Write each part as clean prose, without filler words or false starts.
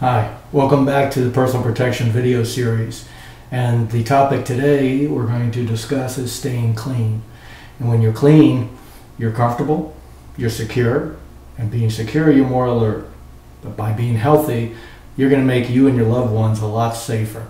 Hi, welcome back to the Personal Protection video series. And the topic today we're going to discuss is staying clean. And when you're clean, you're comfortable, you're secure, and being secure, you're more alert. But by being healthy, you're going to make you and your loved ones a lot safer.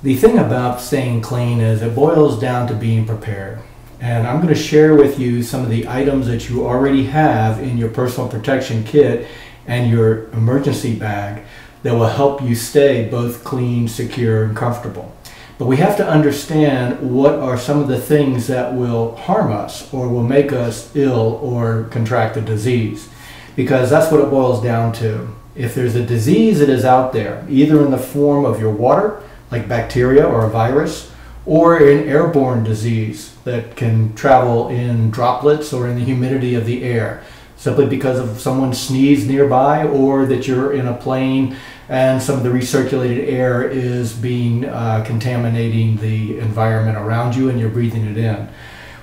The thing about staying clean is it boils down to being prepared. And I'm going to share with you some of the items that you already have in your personal protection kit and your emergency bag that will help you stay both clean, secure, and comfortable. But we have to understand what are some of the things that will harm us or will make us ill or contract a disease, because that's what it boils down to. If there's a disease that is out there, either in the form of your water, like bacteria or a virus, or an airborne disease that can travel in droplets or in the humidity of the air, simply because of someone sneezed nearby, or that you're in a plane and some of the recirculated air is being contaminating the environment around you and you're breathing it in.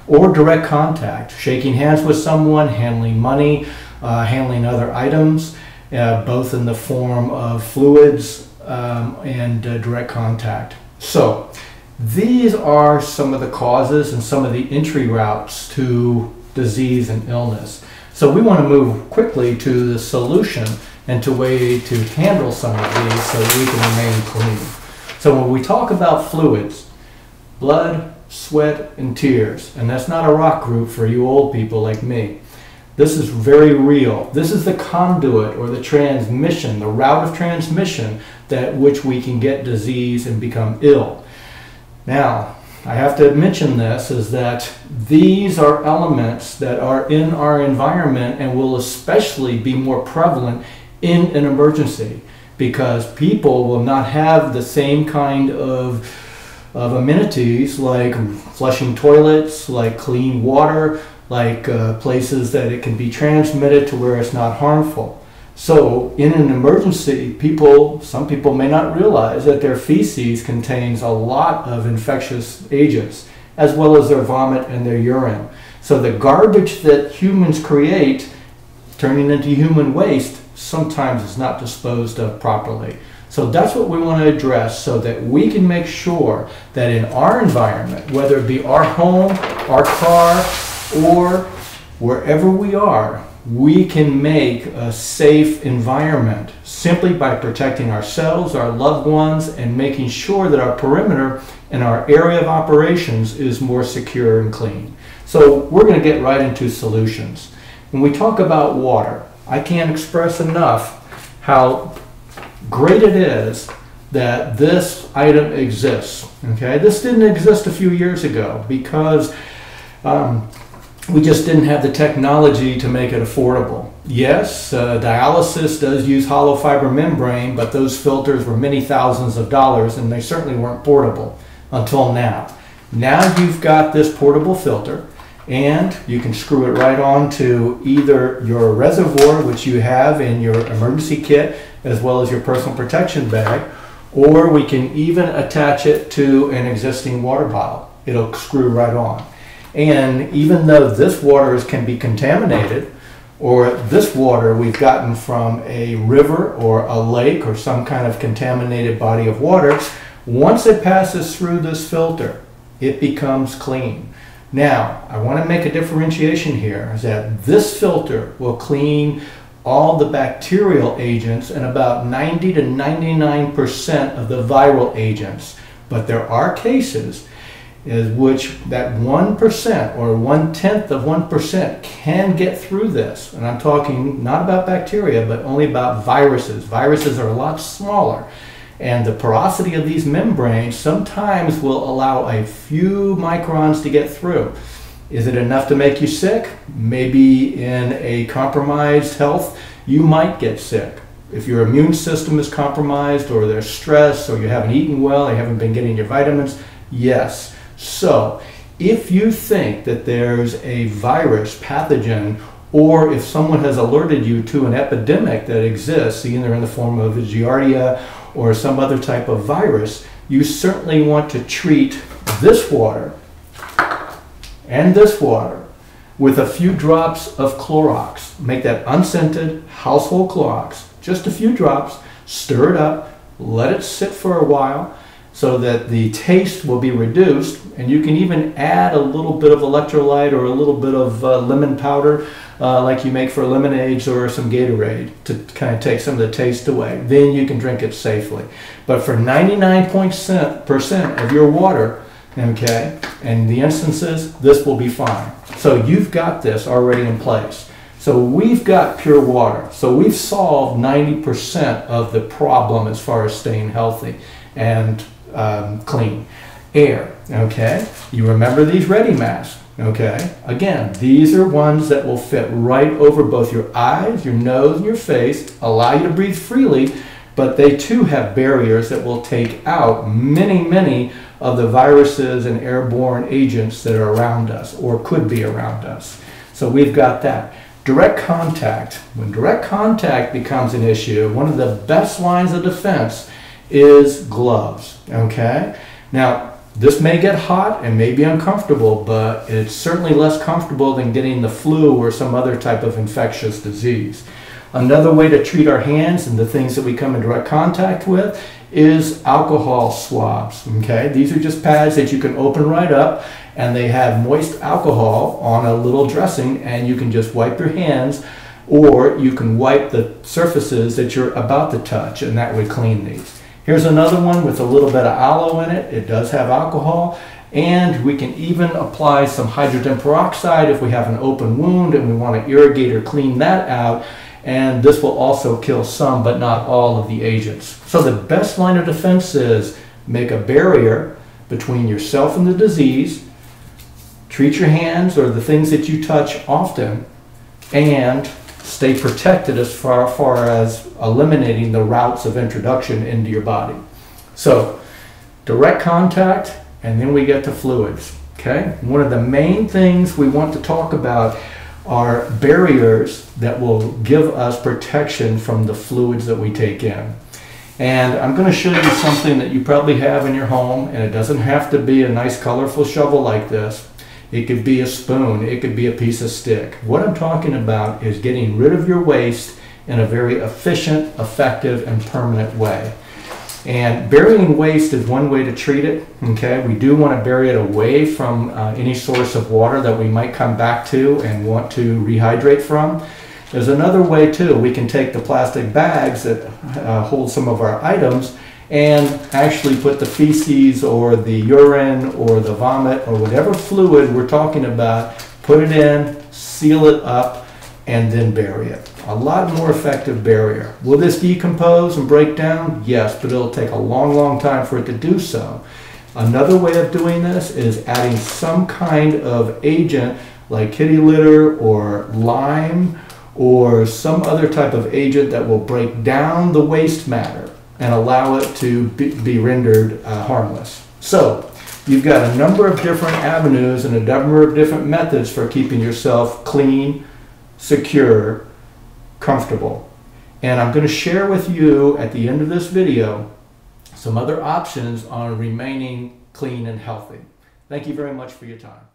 Or direct contact, shaking hands with someone, handling money, handling other items, both in the form of fluids and direct contact. So these are some of the causes and some of the entry routes to disease and illness. So we want to move quickly to the solution and to way to handle some of these so that we can remain clean. So when we talk about fluids, blood, sweat, and tears, and that's not a rock group for you old people like me. This is very real. This is the conduit or the transmission, the route of transmission that which we can get disease and become ill. Now, I have to mention this, is that these are elements that are in our environment and will especially be more prevalent in an emergency, because people will not have the same kind of amenities like flushing toilets, like clean water, like places that it can be transmitted to where it's not harmful. So in an emergency, some people may not realize that their feces contains a lot of infectious agents, as well as their vomit and their urine. So the garbage that humans create, turning into human waste, sometimes is not disposed of properly. So that's what we want to address, so that we can make sure that in our environment, whether it be our home, our car, or wherever we are, we can make a safe environment simply by protecting ourselves, our loved ones, and making sure that our perimeter and our area of operations is more secure and clean. So we're going to get right into solutions. When we talk about water, I can't express enough how great it is that this item exists. Okay, this didn't exist a few years ago because we just didn't have the technology to make it affordable. Yes, dialysis does use hollow fiber membrane, but those filters were many thousands of dollars and they certainly weren't portable until now. Now you've got this portable filter and you can screw it right on to either your reservoir, which you have in your emergency kit, as well as your personal protection bag, or we can even attach it to an existing water bottle. It'll screw right on. And even though this water can be contaminated, or this water we've gotten from a river or a lake or some kind of contaminated body of water, once it passes through this filter, it becomes clean. Now, I want to make a differentiation here, is that this filter will clean all the bacterial agents and about 90 to 99% of the viral agents. But there are cases in which that 1% or 1/10 of 1% can get through this. And I'm talking not about bacteria, but only about viruses. Viruses are a lot smaller. And the porosity of these membranes sometimes will allow a few microns to get through. Is it enough to make you sick? Maybe in a compromised health, you might get sick. If your immune system is compromised, or there's stress, or you haven't eaten well, you haven't been getting your vitamins, yes. So if you think that there's a virus pathogen, or if someone has alerted you to an epidemic that exists, either in the form of a Giardia or some other type of virus, you certainly want to treat this water and this water with a few drops of Clorox. Make that unscented household Clorox, just a few drops, stir it up, let it sit for a while so that the taste will be reduced, and you can even add a little bit of electrolyte or a little bit of lemon powder like you make for lemonades or some Gatorade to kind of take some of the taste away. Then you can drink it safely. But for 99% of your water, okay, and the instances, this will be fine. So you've got this already in place. So we've got pure water. So we've solved 90% of the problem as far as staying healthy and clean. Air, okay? You remember these Ready masks, okay? Again, these are ones that will fit right over both your eyes, your nose, and your face, allow you to breathe freely, but they too have barriers that will take out many of the viruses and airborne agents that are around us or could be around us. So we've got that. Direct contact. When direct contact becomes an issue, one of the best lines of defense is gloves, okay? Now, this may get hot and may be uncomfortable, but it's certainly less comfortable than getting the flu or some other type of infectious disease. Another way to treat our hands and the things that we come in direct contact with is alcohol swabs, okay? These are just pads that you can open right up, and they have moist alcohol on a little dressing, and you can just wipe your hands, or you can wipe the surfaces that you're about to touch, and that would clean these. Here's another one with a little bit of aloe in it. It does have alcohol, and we can even apply some hydrogen peroxide if we have an open wound and we want to irrigate or clean that out, and this will also kill some but not all of the agents. So the best line of defense is make a barrier between yourself and the disease, treat your hands or the things that you touch often, and stay protected as far as eliminating the routes of introduction into your body. So direct contact, and then we get to fluids, okay? One of the main things we want to talk about are barriers that will give us protection from the fluids that we take in. And I'm going to show you something that you probably have in your home, and it doesn't have to be a nice colorful shovel like this. It could be a spoon, it could be a piece of stick. What I'm talking about is getting rid of your waste in a very efficient, effective, and permanent way. And burying waste is one way to treat it, okay? We do want to bury it away from any source of water that we might come back to and want to rehydrate from. There's another way too. We can take the plastic bags that hold some of our items and actually put the feces or the urine or the vomit or whatever fluid we're talking about, put it in, seal it up, and then bury it. A lot more effective barrier. Will this decompose and break down? Yes, but it'll take a long time for it to do so. Another way of doing this is adding some kind of agent like kitty litter or lime or some other type of agent that will break down the waste matter and allow it to be rendered harmless. So you've got a number of different avenues and a number of different methods for keeping yourself clean, secure, comfortable. And I'm going to share with you at the end of this video some other options on remaining clean and healthy. Thank you very much for your time.